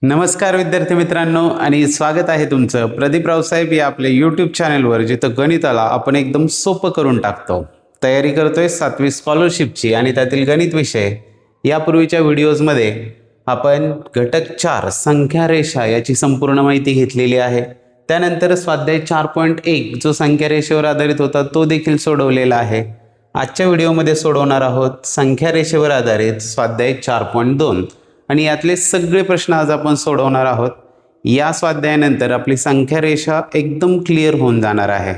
नमस्कार विद्यार्थी मित्रांनो आणि स्वागत आहे तुमचं प्रदीप रावसाहेब या आपल्या यूट्यूब चॅनलवर, जिथं गणिताला आपण एकदम सोपं करून टाकतो. तयारी करतोय 7वी स्कॉलरशिपची आणि त्यातील गणित विषय. यापूर्वीच्या व्हिडिओजमध्ये आपण घटक 4 संख्या रेषा याची संपूर्ण माहिती घेतलेली आहे. त्यानंतर स्वाध्याय 4.1 जो संख्या रेषेवर आधारित होता तो देखील सोडवलेला आहे. आजच्या व्हिडिओमध्ये सोडवणार आहोत संख्या रेषेवर आधारित स्वाध्याय 4.2 आणि यातले सगळे प्रश्न आज आपण सोडवणार आहोत. या स्वाध्यायानंतर आपली संख्या रेषा एकदम क्लिअर होऊन जाणार आहे.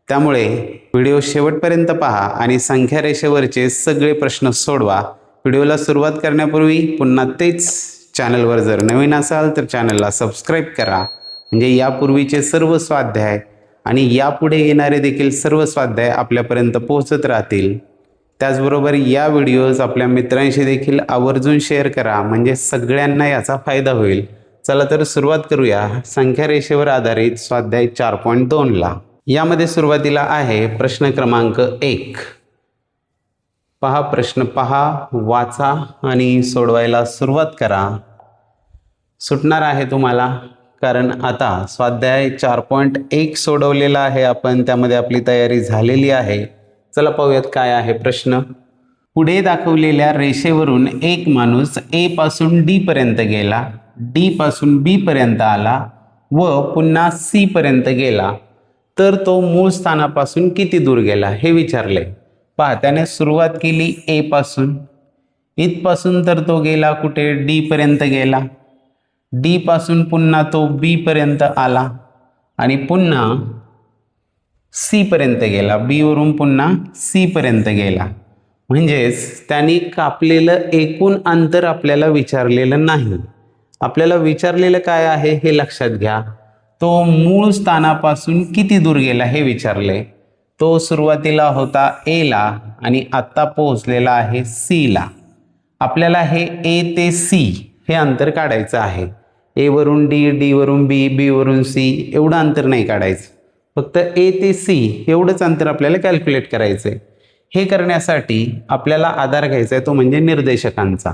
त्यामुळे व्हिडिओ शेवटपर्यंत पहा आणि संख्या रेषेवरचे सगळे प्रश्न सोडवा. व्हिडिओला सुरुवात करण्यापूर्वी पुन्हा तेच चॅनलवर जर नवीन असाल तर चॅनलला सबस्क्राईब करा, म्हणजे यापूर्वीचे सर्व स्वाध्याय आणि यापुढे येणारे देखील सर्व स्वाध्याय आपल्यापर्यंत पोहोचत राहतील. त्याचबरोबर या व्हिडिओज आपल्या मित्रांशी देखील आवर्जून शेअर करा, म्हणजे सगळ्यांना याचा फायदा होईल. चला तर सुरुवात करूया संख्या रेषेवर आधारित स्वाध्याय 4.2 ला. यामध्ये सुरुवातीला आहे प्रश्न क्रमांक 1. पहा प्रश्न, पहा, वाचा आणि सोडवायला सुरुवात करा. सुटणार आहे तुम्हाला, कारण आता स्वाध्याय 4.1 सोडवलेला आहे आपण, त्यामध्ये आपली तयारी झालेली आहे. चला पाहूयात काय आहे प्रश्न. पुढे दाखवलेल्या रेषेवरून एक माणूस ए पासून डी पर्यंत गेला, डी पासून बी पर्यंत आला व पुन्हा सी पर्यंत गेला, तर तो मूळ स्थानापासून किती दूर गेला हे विचारले. पहा, त्याने सुरुवात केली ए पासून, इथपासून तर तो गेला कुठे, डी पर्यंत गेला. डी पासून पुन्हा तो बी पर्यंत आला आणि पुन्हा सी पर्यंत गेला, बी वरून पुन्हा सी पर्यंत गेला. म्हणजेच त्यांनी कापलेलं एकूण अंतर आपल्याला विचारलेलं नाही. आपल्याला विचारलेलं काय आहे हे लक्षात घ्या. तो मूळ स्थानापासून किती दूर गेला हे विचारले. तो सुरुवातीला होता ए ला आणि आत्ता पोहोचलेला आहे सी ला. आपल्याला हे ए ते सी हे अंतर काढायचं आहे. ए वरून डी, डी वरून बी, बी वरून सी एवढं अंतर नाही काढायचं. फक्त ए ते सी एवढंच अंतर आपल्याला कॅल्क्युलेट करायचं आहे. हे करण्यासाठी आपल्याला आधार घ्यायचा आहे, तो म्हणजे निर्देशकांचा.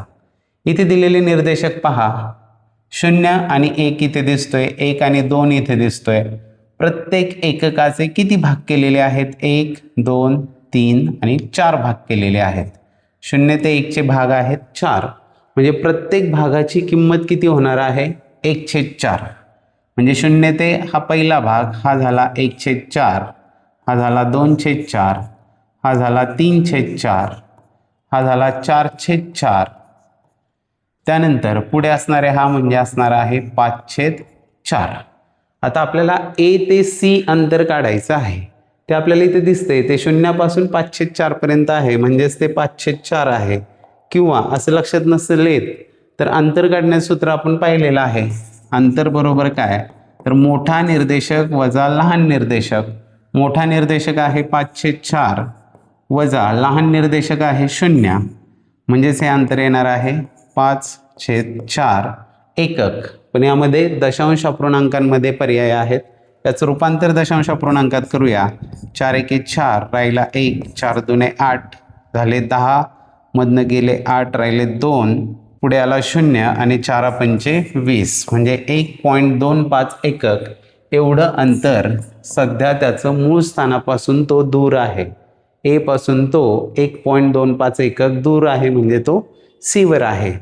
इथे दिलेले निर्देशक पहा, 0 आणि 1 इथे दिसतोय, 1 आणि 2 इथे दिसतोय. प्रत्येक एककाचे किती भाग केलेले आहेत? 1, 2, 3 आणि 4 भाग केलेले आहेत. 0 ते 1 चे भाग आहेत 4. म्हणजे प्रत्येक भागाची किंमत किती होणार आहे? 1/4. म्हणजे 0 ते हा पहिला भाग, हा झाला 1/4, हा झाला 2/4, हा झाला 3/4, हा झाला 4/4. त्यानंतर पुढे असणारे हा म्हणजे असणार आहे 5/4. आता आपल्याला ए ते सी अंतर काढायचं आहे. ते आपल्याला इथे दिसतंय, ते 0 पासून 5/4 पर्यंत आहे, म्हणजेच ते 5/4 आहे. किंवा असं लक्षात नसेल येत तर अंतर काढण्याचं सूत्र आपण पाहिलेलं आहे. अंतर बरोबर काय, तर मोठा निर्देशक वजा लहान निर्देशक. मोठा निर्देशक आहे 5/4 वजा लहान निर्देशक आहे 0, म्हणजेच हे अंतर येणार आहे 5/4 एकक. पण यामध्ये दशांश अपूर्णांकांमध्ये पर्याय आहेत, त्याचं रूपांतर दशांश अपूर्णांकात करूया. 4 एके 4 राहिला 1, 4 दुने 8 झाले 10, मधनं गेले 8 राहिले 2, पुढे आला 0 आणि 4 पंचे 20, म्हणजे 1.25 एकक एवढं अंतर सध्या त्याचं मूळ स्थानापासून तो दूर आहे. ए पासून तो 1.25 एकक दूर आहे, म्हणजे तो सी वर आहे.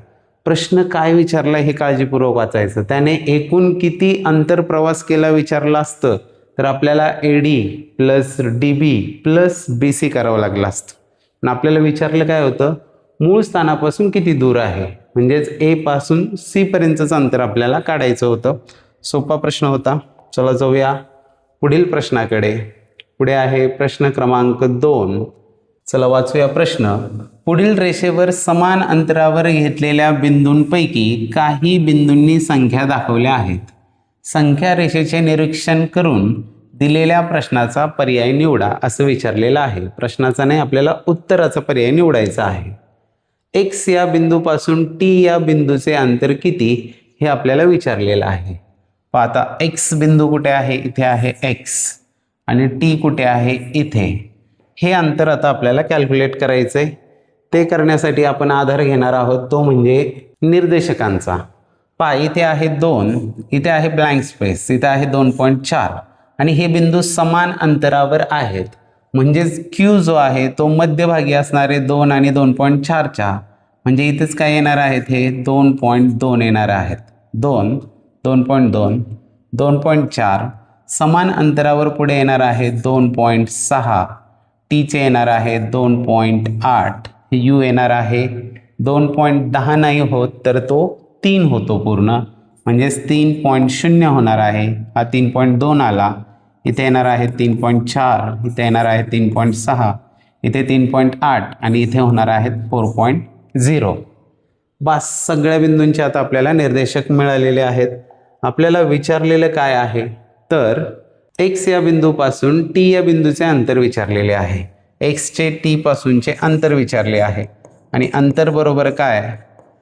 प्रश्न काय विचारला हे काळजीपूर्वक वाचायचं. त्याने एकूण किती अंतर प्रवास केला विचारलं असतं तर आपल्याला एडी प्लस डी बी प्लस बी सी करावं लागलं असतं. आणि आपल्याला विचारलं काय होतं, मूळ स्थानापासून किती दूर आहे, म्हणजेच ए पासून सी पर्यंतचं अंतर आपल्याला काढायचं होतं. सोपा प्रश्न होता. चला जाऊया पुढील प्रश्नाकडे. पुढे आहे प्रश्न क्रमांक 2. चला वाचूया प्रश्न. पुढील रेषेवर समान अंतरावर घेतलेल्या बिंदूंपैकी काही बिंदूंनी संख्या दाखवल्या आहेत. संख्या रेषेचे निरीक्षण करून दिलेल्या प्रश्नाचा पर्याय निवडा असं विचारलेलं आहे. प्रश्नाचा नाही, आपल्याला उत्तराचा पर्याय निवडायचा आहे. एक्स या बिंदूपासून टी या बिंदूचे अंतर किती हे आपल्याला विचारलेलं आहे. आता एक्स बिंदू कुठे आहे? इथे आहे एक्स. आणि टी कुठे आहे? इथे. हे अंतर आता आपल्याला कॅल्क्युलेट करायचं आहे. ते करण्यासाठी आपण आधार घेणार आहोत, तो म्हणजे निर्देशकांचा. पहा इथे आहे 2, इथे आहे ब्लँक स्पेस, इथे आहे 2.4 आणि हे बिंदू समान अंतरावर आहेत. म्हणजेच Q जो आहे तो मध्यभागी असणारे 2 आणि 2.4च्या, म्हणजे इथेच काय येणार आहेत, हे 2.2 येणार आहेत. 2, 2.2, 2.4 समान अंतरावर पुढे येणार आहे 2.6, टीचे येणार आहे 2.8, यू येणार आहे 2.10 नाही होत तर तो 3 होतो पूर्ण, म्हणजेच 3.0 होणार आहे. हा 3.2 आला, इथे येणार आहे 3.4, इथे येणार आहे 3.6, इथे 3.8 आणि इथे होणार आहेत 4.0. बस सगळ्या बिंदूंचे आता आपल्याला निर्देशक मिळालेले आहेत. आपल्याला विचारलेलं काय आहे तर x या बिंदूपासून t या बिंदूचे अंतर विचारलेले आहे. x चे t पासूनचे अंतर विचारले आहे आणि अंतर बरोबर काय,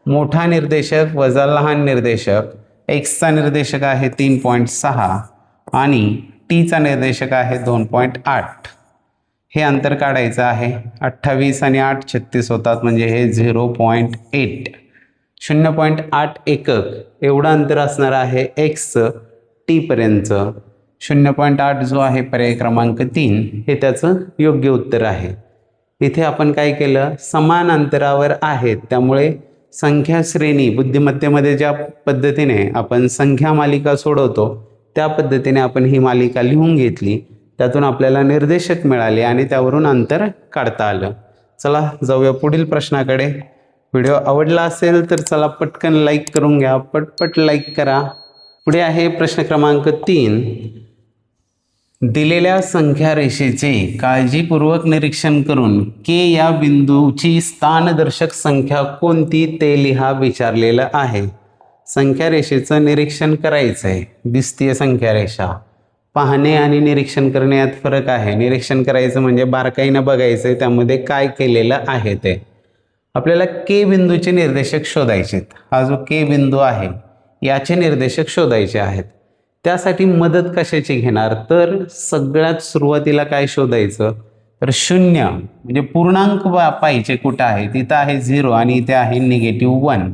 मोठा निर्देशक वजा लहान निर्देशक. x चा निर्देशक आहे 3.6 आणि t चा निर्देशक आहे 2.8. हे अंतर काढायचं आहे. 28 आणि 8 36 होतात, म्हणजे हे 0.8, 0.8 एकक एवढं अंतर असणार आहे x t पर्यंतचं. 0.8 जो आहे पर्याय क्रमांक 3 हे त्याचं योग्य उत्तर आहे. इथे आपण काय केलं, समान अंतरावर आहेत त्यामुळे संख्या श्रेणी बुद्धिमत्तेमध्ये ज्या पद्धतीने आपण संख्या मालिका सोडवतो त्या पद्धतीने आपण ही मालिका लिहून घेतली. त्यातून आपल्याला निर्देशक मिळाले आणि त्यावरून अंतर काढता आलं. चला जाऊया पुढील प्रश्नाकडे. व्हिडिओ आवडला असेल तर चला पटकन लाईक करून घ्या, पटपट लाईक करा. पुढे आहे प्रश्न क्रमांक 3. दिलेल्या संख्या रेषेचे काळजीपूर्वक निरीक्षण करून के या बिंदूची स्थानदर्शक संख्या कोणती ते लिहा विचारलेलं आहे. संख्या रेषेचं निरीक्षण करायचं आहे. दिसतीये संख्या रेषा. पाहणे आणि निरीक्षण करणे यात फरक आहे. निरीक्षण करायचं म्हणजे बारकाईनं बघायचं आहे त्यामध्ये काय केलेलं आहे ते. आपल्याला के बिंदूचे निर्देशक शोधायचे आहेत. हा जो के बिंदू आहे याचे निर्देशक शोधायचे आहेत. त्यासाठी मदत कशाची घेणार तर सगळ्यात सुरुवातीला काय शोधायचं तर 0 म्हणजे पूर्णांक पाहिजे कुठं आहे, तिथं आहे 0 आणि इथे आहे -1.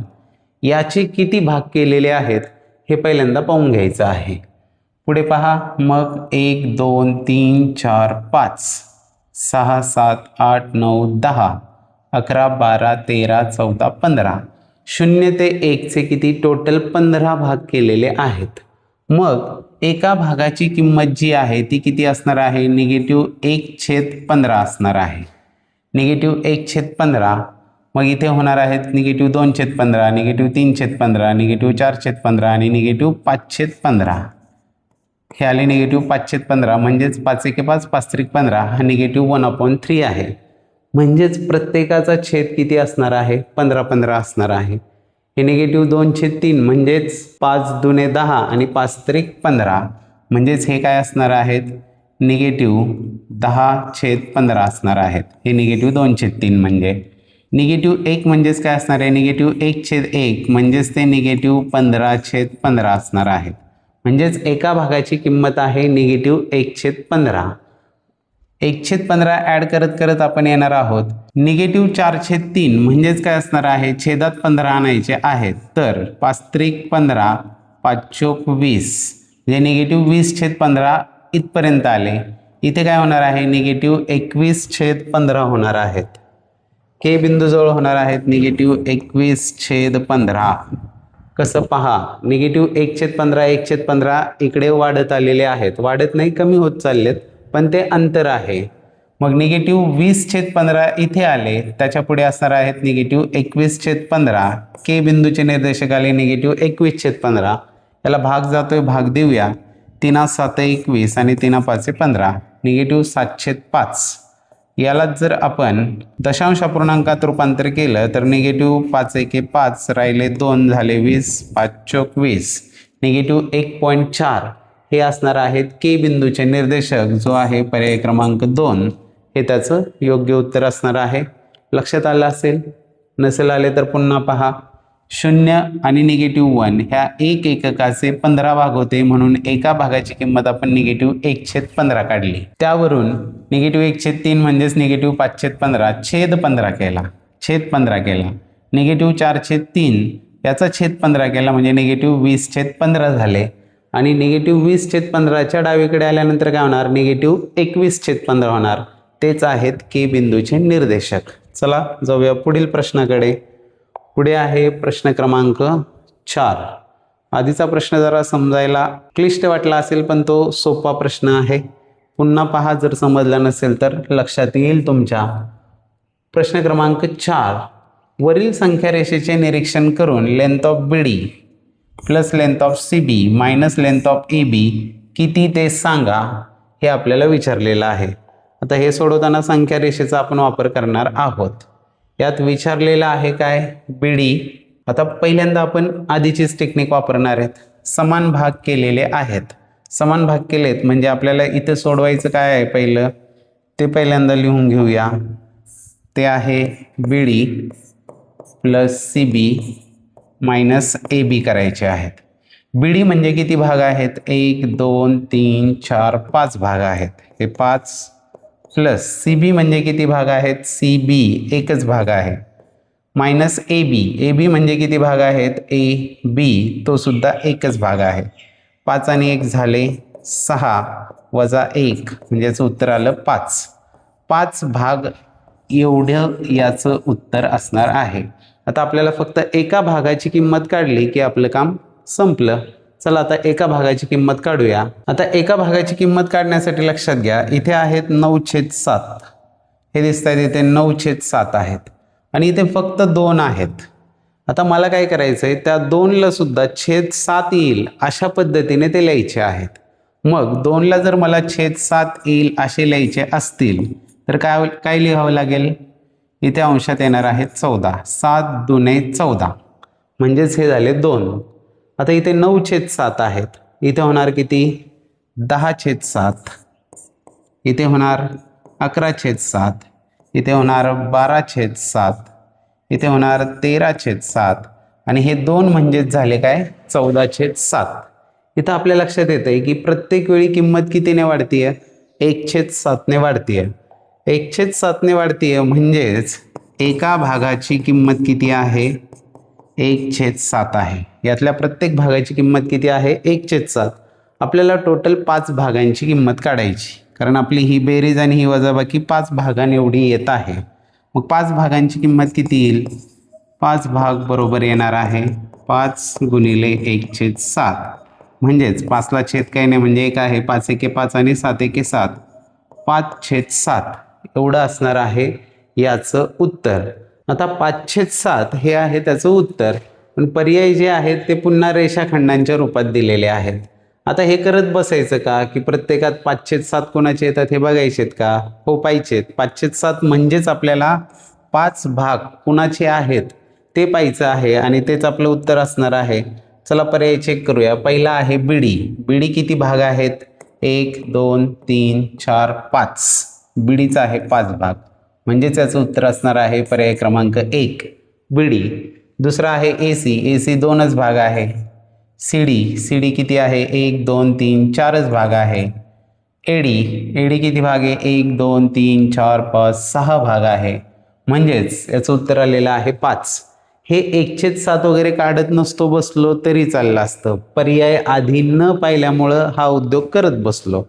याचे किती भाग केलेले आहेत हे पहिल्यांदा पाहून घ्यायचं आहे. पुढे पहा, मग 1 2 3 4 5 6 7 8 9 10 11 12 13 14 15 0 ते 1 चे किती टोटल 15 भाग केलेले आहेत. मग एका भागाची किंमत जी आहे ती किती असणार आहे, -1/15 असणार आहे. -1/15 मग इथे होणार आहेत -2/15, -3/15, -4/15 आणि -5/15. हे आले -5/15 म्हणजेच 5 एके 5 5 त्रिक 15 हा -1/3 आहे. म्हणजेच प्रत्येकाचा छेद किती असणार आहे 15 असणार आहे. हे -2/3 म्हणजेच 5 दुने 10 आणि 5 त्रिक 15 म्हणजेच हे काय असणार आहेत -10/15 असणार आहेत. हे -2/3 म्हणजे -1 म्हणजेच काय असणार आहे -1/1 म्हणजेच ते -15/15 असणार आहेत. म्हणजेच एका भागाची किंमत आहे -1/15. 1/15 ॲड करत करत आपण येणार आहोत -4/3 म्हणजेच काय असणार आहे छेदात 15 आणायचे आहेत. तर 5 त्रिक 15 5 चोक 20 म्हणजे -20/15 इथपर्यंत आले. इथे काय होणार आहे -21/15 होणार आहेत. के बिंदूजवळ होणार आहेत -21/15. कसं पहा, -1/15 1/15 इकडे वाढत आलेले आहेत, वाढत नाही कमी होत चाललेत पण ते अंतर आहे. मग -20/15 इथे आले, त्याच्या पुढे असणार आहेत -21/15. के बिंदूचे निर्देशक आले -21/15. याला भाग जातोय, भाग देऊया. 3×7 21 आणि 3×5 15 -7/5. यालाच जर आपण दशांश अपूर्णांकात रूपांतर केलं तर -5 एके 5 राहिले 2 झाले 20 5 चोक 20 -1.4 हे असणार आहेत के बिंदूचे निर्देशक जो आहे पर्याय क्रमांक 2 हे त्याचं योग्य उत्तर असणार आहे. लक्षात आलं असेल, नसेल आले तर पुन्हा पहा. 0 आणि -1 ह्या एक एककाचे 15 भाग होते म्हणून एका भागाची किंमत आपण -1/15 काढली. त्यावरून -1/3 म्हणजेच -5/15 छेद 15 केला, -4/3 याचा छेद 15 केला म्हणजे -20/15 झाले आणि -20/15च्या डावीकडे आल्यानंतर काय होणार, -21/15 होणार. तेच आहेत के बिंदूचे निर्देशक. चला जाऊया पुढील प्रश्नाकडे. पुढे आहे प्रश्न क्रमांक 4. आधीचा प्रश्न जरा समजायला क्लिष्ट वाटला असेल पण तो सोपा प्रश्न आहे. पुन्हा पहा, जर समजला नसेल तर लक्षात येईल तुमच्या. प्रश्न क्रमांक 4. वरील संख्या रेषेचे निरीक्षण करून length of BD plus length of CB minus length of AB किती ते सांगा, हे आपल्याला विचारलेलं आहे. आता हे सोडवताना संख्या रेषेचा आपण वापर करणार आहोत. यात विचारलेलं आहे काय, BD. आता पहिल्यांदा आपण आधीचीच टेक्निक वापरणार आहेत. समान भाग केलेले आहेत. समान भाग केलेत म्हणजे आपल्याला इथं सोडवायचं काय आहे पहिलं ते पहिल्यांदा लिहून घेऊया. ते आहे BD plus CB minus AB करायचे आहेत. BD म्हणजे किती भाग आहेत, 1 2 3 4 5 भाग आहेत. हे 5 प्लस CB म्हणजे किती भाग आहेत, CB एकच भाग आहे. मायनस AB म्हणजे किती भाग आहेत, AB तो सुद्धा एकच भाग आहे. 5 आणि 1 झाले 6 वजा 1 म्हणजे याचं उत्तर आलं 5. 5 भाग एवढं याचं उत्तर असणार आहे. आता आपल्याला फक्त एका भागाची किंमत काढली की आपलं काम संपलं. चला आता एका भागाची किंमत काढूया. आता एका भागाची किंमत काढण्यासाठी लक्षात घ्या, इथे आहेत 9/7. हे दिसत आहेत इथे 9/7 आहेत आणि इथे फक्त 2 आहेत. आता मला काय करायचं आहे, त्या 2ला सुद्धा छेद 7 येईल अशा पद्धतीने ते लिहायचे आहेत. मग 2ला जर मला छेद 7 येईल असे लिहायचे असतील तर काय लिहावं लागेल, इथे अंशात येणार आहेत 14. 7 दुने 14 म्हणजेच हे झाले 2. आता इथे 9/7 आहेत, इथे होणार किती 10/7, इथे होणार 11/7, इथे होणार 12/7, इथे होणार 13/7 आणि हे 2 म्हणजेच झाले काय 14/7. इथं आपल्या लक्षात येतं आहे की प्रत्येक वेळी किंमत कितीने वाढतीये, 1/7ने वाढतीये. 1/7ने वाढतीये म्हणजेच एका भागाची किंमत किती आहे, 1/7 आहे. यातल्या प्रत्येक भागाची किंमत किती आहे, 1/7. आपल्याला टोटल 5 भागांची किंमत काढायची, कारण आपली ही बेरीज आणि ही वजाबाकी 5 भागांनी एवढी येत आहे. मग 5 भागांची किंमत किती येईल, 5 भाग बरोबर येणार आहे 5 गुणिले 1/7 म्हणजेच 5ला छेद काही नाही म्हणजे 1 आहे. 5 एके 5 आणि 7 एके 7, 5/7 एवढं असणार आहे याचं उत्तर. आता 5/7 हे आहे त्याचं उत्तर, पण पर्याय जे आहेत ते पुन्हा रेषाखंडांच्या रूपात दिलेले आहेत. आता हे करत बसायचं का की प्रत्येकात 5/7 कोणाचे येतात हे बघायचेत का, हो पाहिजेत. 5/7 म्हणजेच आपल्याला 5 भाग कुणाचे आहेत ते पाहायचं आहे आणि तेच आपलं उत्तर असणार आहे. चला पर्याय चेक करूया. पहिला आहे BD किती भाग आहेत, 1 2 3 4 5. BDचा आहे 5 भाग म्हणजेच याचं उत्तर असणार आहे पर्याय क्रमांक 1 BD. दुसरा आहे AC 2च भाग आहे. CD किती आहे, 1 2 3 4च भाग आहे. AD किती भाग आहे, 1 2 3 4 5 6 भाग आहे म्हणजेच याचं उत्तर आलेलं आहे 5. हे 1/7 वगैरे काढत नसतो बसलो तरी चाललं असतं, पर्याय आधी न पाहिल्यामुळं हा उद्योग करत बसलो.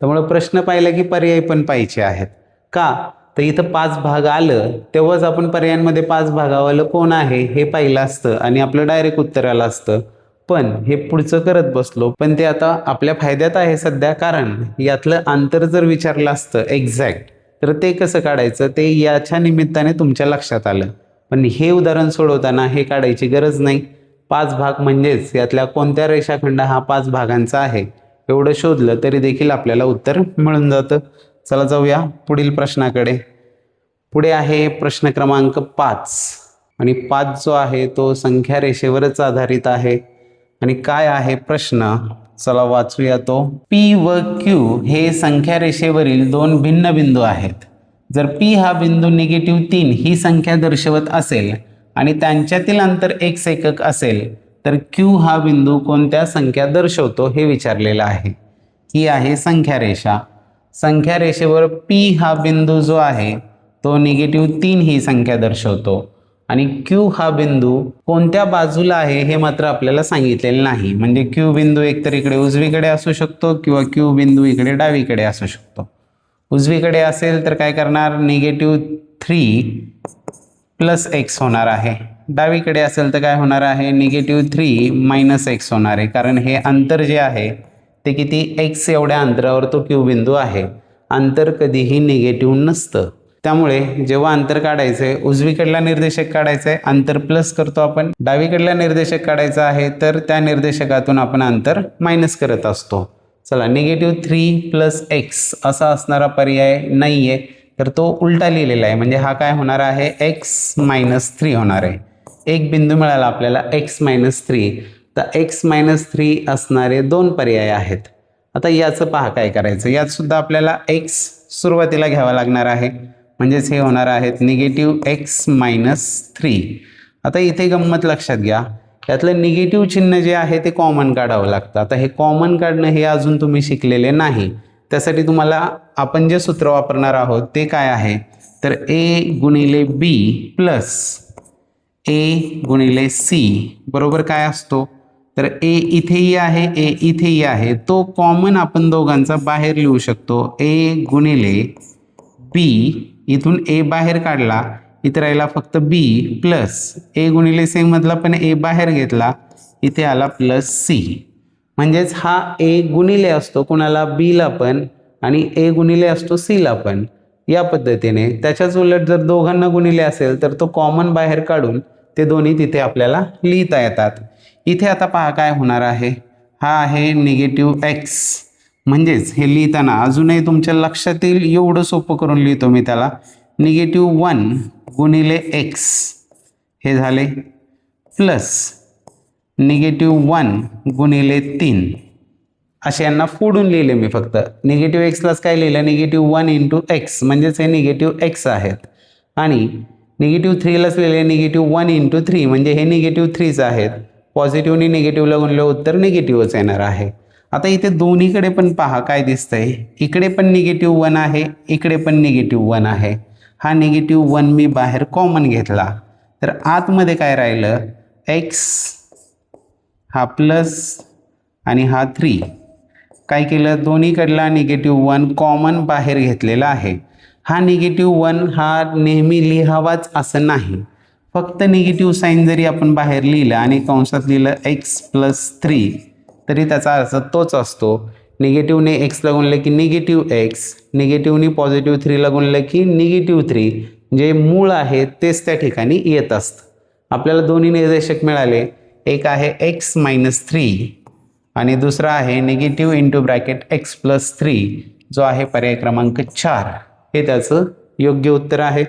त्यामुळं प्रश्न पाहिला की पर्याय पण पाहिजे आहेत का, तर इथं 5 भाग आलं तेव्हाच आपण पर्यायांमध्ये 5 भागावालं कोण आहे हे पाहिलं असतं आणि आपलं डायरेक्ट उत्तर आलं असतं. पण हे पुढचं करत बसलो, पण ते आता आपल्या फायद्यात आहे सध्या, कारण यातलं अंतर जर विचारलं असतं एक्झॅक्ट तर ते कसं काढायचं ते याच्या निमित्ताने तुमच्या लक्षात आलं. पण हे उदाहरण सोडवताना हे काढायची गरज नाही. 5 भाग म्हणजेच यातल्या कोणत्या रेषाखंड हा 5 भागांचा आहे एवढं शोधलं तरी देखील आपल्याला उत्तर मिळून जातं. चला जाऊया पुढील प्रश्नाकडे. पुढे आहे प्रश्न क्रमांक 5 आणि 5 जो आहे तो संख्या रेषेवरच आधारित आहे. आणि काय आहे प्रश्न, चला वाचूया तो. P व Q हे संख्या रेषेवरील 2 भिन्न बिंदू आहेत. जर P हा बिंदू -3 ही संख्या दर्शवत असेल आणि त्यांच्यातील अंतर x एकक असेल तर Q हा बिंदू कोणत्या संख्या दर्शवतो हे विचारलेलं आहे. ही आहे संख्या रेषा. संख्या रेषेवर P हा बिंदू जो आहे तो -3 ही संख्या दर्शवतो. आणि क्यू हा बिंदू कोणत्या बाजूला आहे हे मात्र आपल्याला सांगितलेलं नाही. म्हणजे क्यू बिंदू एकतर इकडे उजवीकडे असू शकतो किंवा क्यू बिंदू इकडे डावीकडे असू शकतो. उजवीकडे असेल तर काय करणार, -3 प्लस एक्स होणार आहे. डावीकडे असेल तर काय होणार आहे, -3 मायनस एक्स होणार आहे. कारण हे अंतर जे आहे ते किती, एक्स एवढ्या अंतरावर तो क्यू बिंदू आहे. अंतर कधीही निगेटिव्ह नसतं. त्यामुळे जेव्हा अंतर काढायचंय, उजवीकडला निर्देशक काढायचा आहे, अंतर प्लस करतो आपण. डावीकडला निर्देशक काढायचा आहे तर त्या निर्देशकातून आपण अंतर मायनस करत असतो. चला, -3 प्लस एक्स असा असणारा पर्याय नाहीये, तर तो उलटा लिहिलेला आहे. म्हणजे हा काय होणार आहे, x-3 होणार आहे. एक बिंदू मिळाला आपल्याला x-3. तर x-3 असणारे 2 पर्याय आहेत. आता याचं पहा काय करायचं. यात सुद्धा आपल्याला x सुरुवातीला घ्यावा लागणार आहे. म्हणजेच हे होणार आहेत -x-3. आता इथे गंमत लक्षात घ्या, यातलं निगेटिव्ह चिन्ह जे आहे ते कॉमन काढावं लागतं. आता हे कॉमन काढणं हे अजून तुम्ही शिकलेले नाही. त्यासाठी तुम्हाला आपण जे सूत्र वापरणार आहोत ते काय आहे, तर a गुणिले b प्लस a गुणिले c बरोबर काय असतो, तर a इथेही आहे, a इथेही आहे. तो कॉमन आपण दोघांचा बाहेर लिहू शकतो. a गुणिले b, इथून a बाहेर काढला, इथे राहिला फक्त b प्लस a गुणिले c मधला पण a बाहेर घेतला, इथे आला प्लस c. म्हणजेच हा a गुणिले असतो कुणाला, b ला पण, आणि a गुणिले असतो c ला पण. या पद्धतीने त्याच्याच उलट जर दोघांना गुणिले असेल तर तो कॉमन बाहेर काढून ते दोन्ही तिथे आपल्याला लिहिता येतात. इथे आता पहा काय होणार आहे, हा आहे -x. म्हणजेच हे लिहिताना अजूनही तुमच्या लक्षात येईल एवढं सोपं करून लिहितो मी त्याला. -1 गुणिले x हे झाले, प्लस -1 गुणिले 3 असे यांना फोडून लिहिले मी फक्त. -xलाच काय लिहिलं, -1 इंटू x, म्हणजेच हे -x आहेत. आणि -3लाच लिहिले -1 इंटू 3, म्हणजे हे -3च आहेत. पॉझिटिव्हनी निगेटिव्हला गुणलं उत्तर निगेटिव्हच येणार आहे. आता इथे दोन्हीकडे पण पहा काय दिसतंय, इकडे पण -1 आहे, इकडे पण -1 आहे. हा -1 मी बाहेर कॉमन घेतला, तर आतमध्ये काय राहिलं, x हा प्लस आणि हा 3. काय केलं, दोन्हीकडला -1 कॉमन बाहेर घेतलेला आहे. हा -1 हा नेहमी लिहावाच असं नाही. फक्त निगेटिव्ह साईन जरी आपण बाहेर लिहिलं आणि कंसात लिहिलं x+3 तरी त्याचा अर्थ तोच असतो. निगेटिव्हने एक्सला गुणलं की -x, निगेटिव्हने पॉझिटिव्ह 3ला गुणलं की -3. जे मूळ आहे तेच त्या ठिकाणी येत असतं. आपल्याला दोन्ही निर्देशक मिळाले. एक आहे x-3 आणि दुसरा आहे -x+3, जो आहे पर्याय क्रमांक 4. हे त्याचं योग्य उत्तर आहे.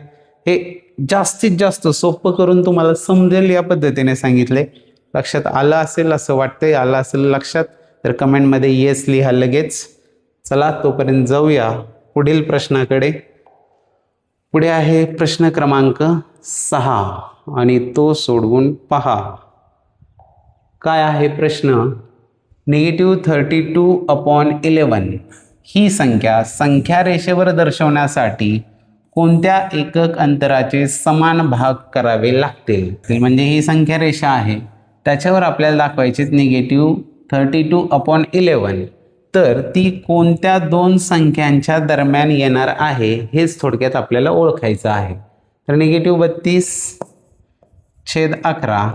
हे जास्तीत जास्त सोपं करून तुम्हाला समजेल या पद्धतीने सांगितले. लक्षात आलं असेल असं वाटतंय. आलं असेल लक्षात तर कमेंटमध्ये येस लिहा लगेच. चला तोपर्यंत जाऊया पुढील प्रश्नाकडे. पुढे आहे प्रश्न क्रमांक 6 आणि तो सोडवून पहा. काय आहे प्रश्न, -32/11 ही संख्या रेषेवर दर्शवण्यासाठी कोणत्या एकक अंतराचे समान भाग करावे लागतील. म्हणजे ही संख्या रेषा आहे, त्याच्यावर आपल्याला दाखवायची -32/11. तर ती कोणत्या दोन संख्यांच्या दरम्यान येणार आहे हेच थोडक्यात आपल्याला ओळखायचं आहे. तर -32/11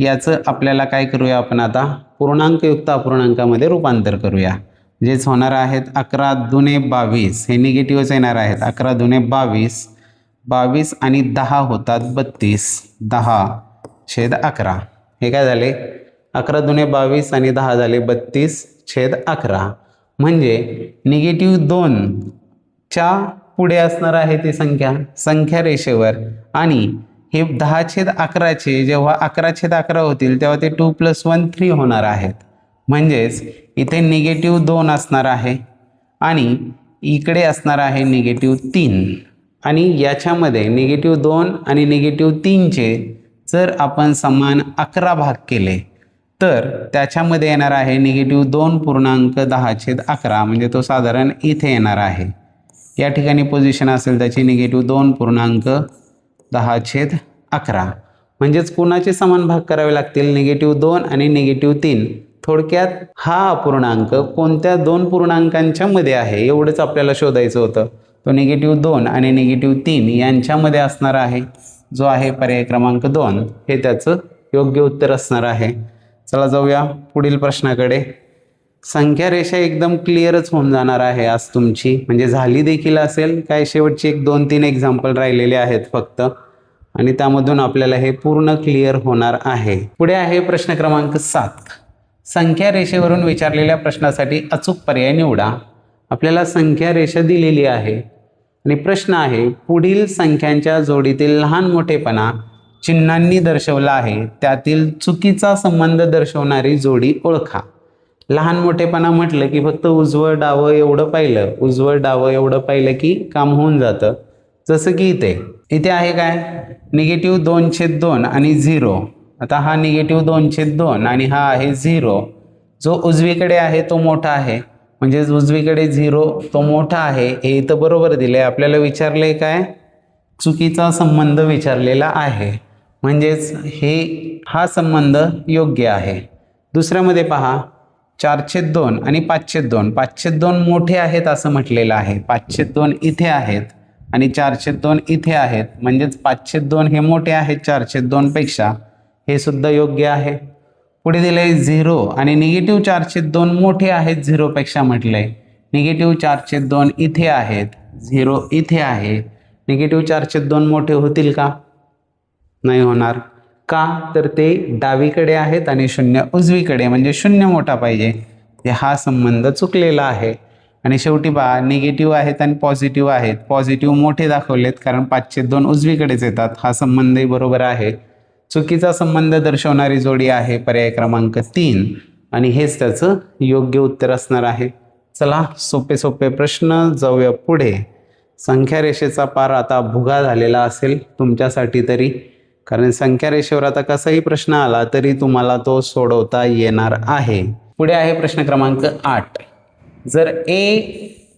याचं आपल्याला काय करूया आपण आता, पूर्णांकयुक्त अपूर्णांकामध्ये रूपांतर करूया. जेच होणार आहेत 11 दुने 22, हे निगेटिव्हच येणार आहेत. 11 दुने 22, 22 आणि 10 होतात 32, 10/11. हे काय झाले, 11 दुने 22 आणि 10 झाले 32/11. म्हणजे -2च्या पुढे असणार आहे ती संख्या रेषेवर, आणि हे 10/11चे जेव्हा 11/11 होतील तेव्हा ते 2+1 3 होणार आहेत. म्हणजेच इथे -2 असणार आहे आणि इकडे असणार आहे -3. आणि याच्यामध्ये -2 आणि -3चे जर आपण समान 11 भाग केले तर त्याच्यामध्ये येणार आहे -2.10/11. म्हणजे तो साधारण इथे येणार आहे. या ठिकाणी पोझिशन असेल त्याची -2.10/11. 11. म्हणजेच कोणाचे समान भाग करावे लागतील? -2 आणि -3. थोडक्यात हा अपूर्णांक कोणत्या दोन पूर्णांकांच्या मध्ये आहे एवढंच आपल्याला शोधायचं होतं. तो -2 आणि -3 यांच्यामध्ये असणार आहे, जो आहे पर्याय क्रमांक 2. हे त्याचं योग्य उत्तर असणार आहे. चला जाऊया पुढील प्रश्नाकडे. संख्या रेषा एकदम क्लिअरच होऊन जाणार आहे आज तुमची, म्हणजे झाली देखील असेल. काय शेवटचे 1-2-3 एक्झाम्पल राहिलेले आहेत फक्त, आणि त्यामधून आपल्याला हे पूर्ण क्लिअर होणार आहे. पुढे आहे प्रश्न क्रमांक 7. संख्या रेषेवरून विचारलेल्या प्रश्नासाठी अचूक पर्याय निवडा. आपल्याला संख्या रेषा दिलेली आहे आणि प्रश्न आहे, पुढील संख्यांच्या जोडीतील लहान मोठेपणा चिन्हांनी दर्शवला आहे, त्यातील चुकीचा संबंध दर्शवणारी जोडी ओळखा. लहान मोठेपणा म्हटलं की फक्त उजवं डावं एवढं पाहिलं, उजवं डावं एवढं पाहिलं की काम होऊन जातं. जसं की इथे आहे काय, -2/2 आणि 0. आता हा -2/2 आणि हा आहे 0. जो उजवीकडे आहे तो मोठा आहे, म्हणजेच उजवीकडे 0 तो मोठा आहे. हे इथं बरोबर दिले. आपल्याला विचारले काय, चुकीचा संबंध विचारलेला आहे, म्हणजेच हा संबंध योग्य आहे. दुसऱ्यामध्ये पहा, 4/2 आणि 5/2. 5/2 मोठे आहेत असं म्हटलेलं आहे. 5/2 इथे आहेत आणि 4/2 इथे आहेत, म्हणजेच 5/2 हे मोठे आहेत 4/2 पेक्षा. हे सुद्धा योग्य आहे. पुढे दिले 0 आणि -4/2 मोठे आहेत 0 पेक्षा म्हटलंय. -4/2 इथे आहेत, 0 इथे आहे. -4/2 मोठे होतील का? नाही होणार. का? तर ते डावीकडे आहेत आणि 0 उजवीकडे, म्हणजे 0 मोठा पाहिजे. हा संबंध चुकलेला आहे. आणि शेवटी पहा, निगेटिव्ह आहेत आणि पॉझिटिव्ह आहेत. पॉझिटिव्ह मोठे दाखवलेत कारण 5/2 उजवीकडेच येतात. हा संबंधही बरोबर आहे. चुकीचा संबंध दर्शवणारी जोडी आहे पर्याय क्रमांक 3 आणि हेच त्याचं योग्य उत्तर असणार आहे. चला सोपे सोपे प्रश्न, जाऊया पुढे. संख्या रेषेचा पार आता भुगा झालेला असेल तुमच्यासाठी तरी, कारण संख्या रेषेवर आता कसाही प्रश्न आला तरी तुम्हाला तो सोडवता येणार आहे. पुढे आहे प्रश्न क्रमांक 8. जर A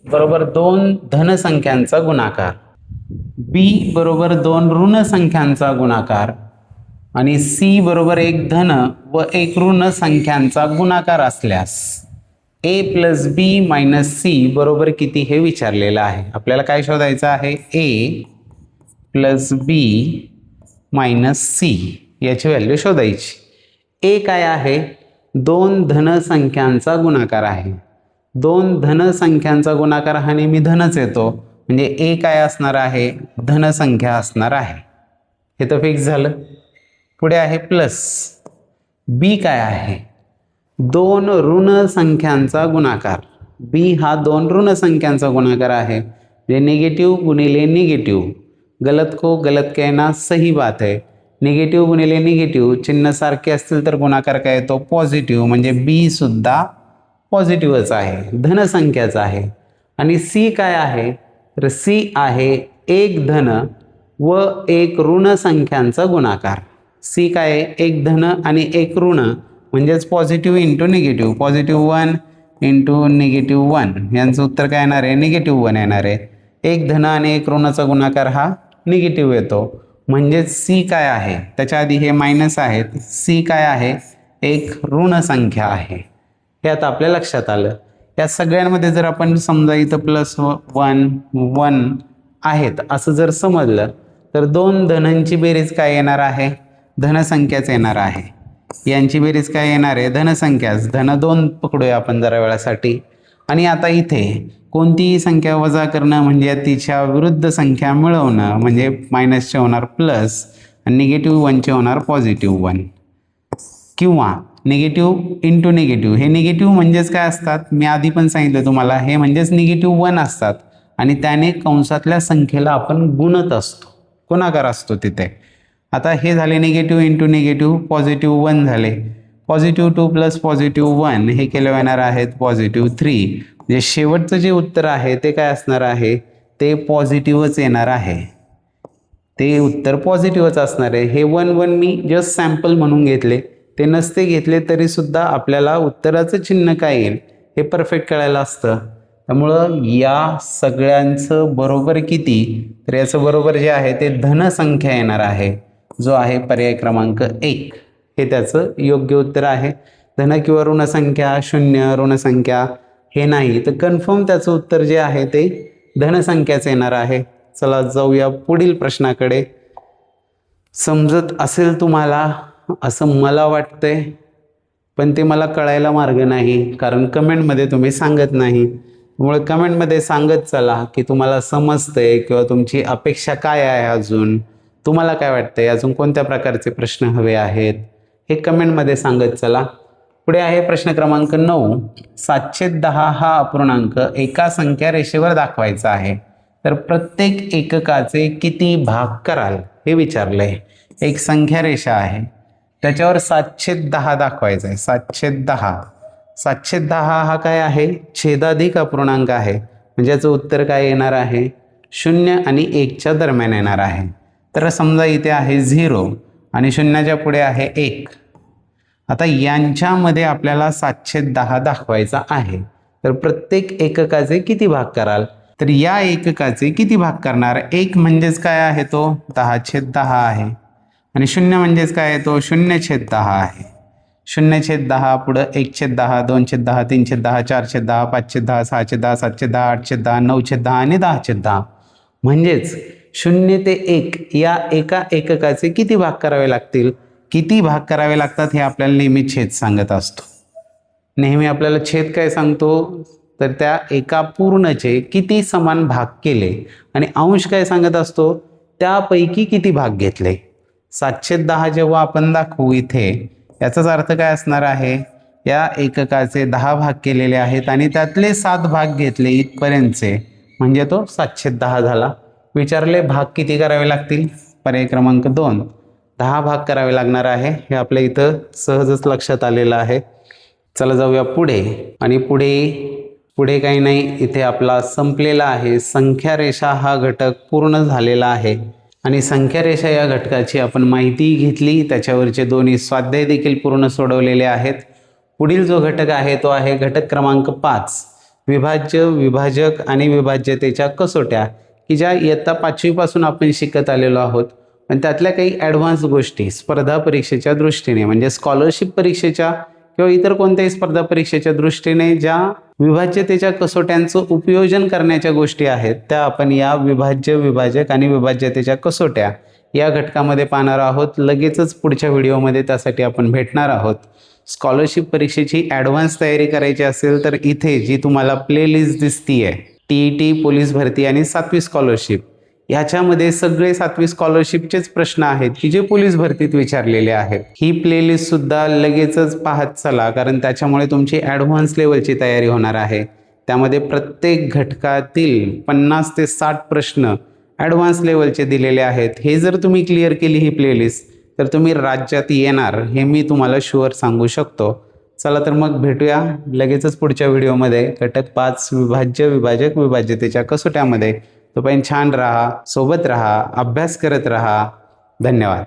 बरोबर 2 धन संख्यांचा गुणाकार, B बरोबर 2 ऋण संख्यांचा गुणाकार आणि C बरोबर 1 धन व 1 ऋण संख्यांचा गुणाकार असल्यास A + B - C बरोबर किती हे विचारलेलं आहे. आपल्याला काय शोधायचं आहे? A + B - C याची व्हॅल्यू शोधायची. A काय आहे? 2 धन संख्यांचा गुणाकार आहे. 2 धन संख्यांचा गुणाकार हा नेहमी धनच येतो, म्हणजे A काय असणार आहे? धनसंख्या असणार आहे. हे तर फिक्स झालं. पुढे आहे प्लस. B काय आहे? 2 ऋण संख्यांचा गुणाकार. B हा 2 ऋण संख्यांचा गुणाकार आहे, म्हणजे निगेटिव्ह गुणिले निगेटिव्ह. गलत को गलत कहना सही बात है. निगेटिव्ह गुणिले निगेटिव्ह चिन्ह सारखे असतील तर गुणाकार काय येतो? पॉझिटिव्ह, म्हणजे B सुद्धा पॉझिटिव्हच आहे, धनसंख्याचा आहे. आणि C काय आहे? तर C आहे 1 धन व 1 ऋण संख्यांचा गुणाकार. C काय आहे? 1 धन आणि 1 ऋण, म्हणजेच पॉझिटिव्ह इंटू निगेटिव्ह. +1 इंटू -1 यांचं उत्तर काय येणार आहे? -1 येणार आहे. 1 धन आणि 1 ऋणाचा गुणाकार हा निगेटिव्ह येतो, म्हणजेच C काय आहे? त्याच्या आधी हे मायनस आहेत. C काय आहे? 1 ऋण संख्या आहे. हे आता आपल्या लक्षात आलं. या सगळ्यांमध्ये जर आपण समजा इथं +1 आहेत असं जर समजलं तर 2 धनांची बेरीज काय येणार आहे? धनसंख्याच येणार आहे. यांची बेरीज काय येणार आहे? धनसंख्याच. धन 2 पकडूया आपण जरा वेळासाठी. आणि आता इथे कोणतीही संख्या वजा करणं म्हणजे तिच्या विरुद्ध संख्या मिळवणं, म्हणजे मायनसचे होणार प्लस आणि -1चे होणार +1, किंवा निगेटिव्ह इंटू निगेटिव्ह. हे निगेटिव्ह म्हणजेच काय असतात? मी आधी पण सांगितलं तुम्हाला, हे म्हणजेच -1 असतात आणि त्याने कंसातल्या संख्येला आपण गुणत असतो, गुणाकार असतो तिथे. आता हे झाले निगेटिव्ह इंटू निगेटिव्ह, +1 झाले. +2 + +1 हे केले येणार आहेत +3. म्हणजे शेवटचं जे उत्तर आहे ते काय असणार आहे? ते पॉझिटिव्हच येणार आहे. ते उत्तर पॉझिटिव्हच असणार आहे. हे 1 मी जस्ट सॅम्पल म्हणून घेतले, ते नसते घेतले तरी सुद्धा आपल्याला उत्तराचं चिन्ह काय येईल हे परफेक्ट कळायला असतं. त्यामुळं या सगळ्यांचं बरोबर किती? तर याचं बरोबर जे आहे ते धनसंख्या येणार आहे. जो आहे पर्याय क्रमांक 1 हे त्याचं योग्य उत्तर आहे. धन किंवा ऋण संख्या, शून्य, ऋण संख्या हे नाही, तर कन्फर्म त्याचं उत्तर जे आहे ते धनसंख्याच येणार आहे. चला जाऊया पुढील प्रश्नाकडे. समजत असेल तुम्हाला असं मला वाटतंय, पण ते मला कळायला मार्ग नाही, कारण कमेंटमध्ये तुम्ही सांगत नाही. त्यामुळे कमेंटमध्ये सांगत चला की तुम्हाला समजतंय किंवा तुमची अपेक्षा काय आहे, अजून तुम्हाला काय वाटतंय, अजून कोणत्या प्रकारचे प्रश्न हवे आहेत हे कमेंटमध्ये सांगत चला. पुढे आहे प्रश्न क्रमांक 9. 710 हा अपूर्णांक एका संख्या रेषेवर दाखवायचा आहे, तर प्रत्येक एककाचे किती भाग कराल हे विचारलंय. एक संख्या रेषा आहे, त्याच्यावर 710 दाखवायचं आहे. 710 हा काय आहे, छेदाधिक अपूर्णांक आहे, म्हणजे याचं उत्तर काय येणार आहे, 0 आणि 1च्या दरम्यान येणार आहे. तर समजा इथे आहे 0 आणि 0च्या पुढे आहे 1. आता यांच्यामध्ये आपल्याला 710 दाखवायचा आहे, तर प्रत्येक एककाचे किती भाग कराल, तर या एककाचे किती भाग करणार. 1 म्हणजेच काय आहे, तो 10/10 आहे, आणि 0 म्हणजेच काय आहे, तो 0/10 आहे. 0/10 पुढं 1/10, 2/10, 3/10, 4/10, 5/10, 6/10, 7/10, 8/10, 9/10 आणि 10/10. म्हणजेच 0 ते 1 या एका एककाचे किती भाग करावे लागतील. किती भाग करावे लागतात हे आपल्याला नेहमी छेद सांगत असतो. नेहमी आपल्याला छेद काय सांगतो, तर त्या एका पूर्णचे किती समान भाग केले, आणि अंश काय सांगत असतो, त्यापैकी किती भाग घेतले. 710 जेव्हा आपण दाखवू इथे, याचाच अर्थ काय असणार आहे, या एककाचे 10 भाग केलेले आहेत आणि त्यातले 7 भाग घेतले इथपर्यंतचे, म्हणजे तो 710 झाला. विचारले भाग किती करावे लागतील, पर्याय क्रमांक 2 10 भाग करावे लागणार आहे. हे आपल्या इथं सहजच लक्षात आलेलं आहे. चला जाऊया पुढे. आणि पुढे काही नाही, इथे आपला संपलेला आहे. संख्या रेषा हा घटक पूर्ण झालेला आहे, आणि संख्या रेषा या घटकाची आपण माहिती घेतली, त्याच्यावरचे दोन्ही स्वाध्याय देखील पूर्ण सोडवलेले आहेत. पुढील जो घटक आहे तो आहे घटक क्रमांक 5, विभाज्य, विभाजक आणि विभाज्यतेच्या कसोट्या, की ज्या इयत्ता 5वी पासून आपण शिकत आलेलो आहोत. पण त्यातल्या काही ॲडव्हान्स गोष्टी स्पर्धा परीक्षेच्या दृष्टीने, म्हणजे स्कॉलरशिप परीक्षेच्या किंवा इतर कोणत्याही स्पर्धा परीक्षेच्या दृष्टीने ज्या विभाज्यतेच्या कसोट्यांचं उपयोजन करण्याच्या गोष्टी आहेत, त्या आपण या विभाज्य, विभाजक आणि विभाज्यतेच्या कसोट्या या घटकामध्ये पाहणार आहोत. लगेचच पुढच्या व्हिडिओमध्ये त्यासाठी आपण भेटणार आहोत. स्कॉलरशिप परीक्षेची ॲडव्हान्स तयारी करायची असेल तर इथे जी तुम्हाला प्लेलिस्ट दिसतीये, TET, पोलीस भरती आणि 7वी स्कॉलरशिप, याच्यामध्ये सगळे 7वी स्कॉलरशिपचेच प्रश्न आहेत की जे पोलीस भरतीत विचारलेले आहेत. ही प्लेलिस्ट सुद्धा लगेचच पाहत चला, कारण त्याच्यामुळे तुमची ॲडव्हान्स लेवलची तयारी होणार आहे. त्यामध्ये प्रत्येक घटकातील 50 ते 60 प्रश्न ॲडव्हान्स लेवलचे दिलेले आहेत. हे जर तुम्ही क्लिअर केली ही प्लेलिस्ट, तर तुम्ही राज्यात येणार हे मी तुम्हाला शुअर सांगू शकतो. चला तर मग भेटूया लगेचच पुढच्या व्हिडिओमध्ये घटक 5, विभाज्य, विभाजक, विभाज्यतेच्या कसोट्यामध्ये. तोपर्यंत छान राहा, सोबत राहा, अभ्यास करत राहा. धन्यवाद.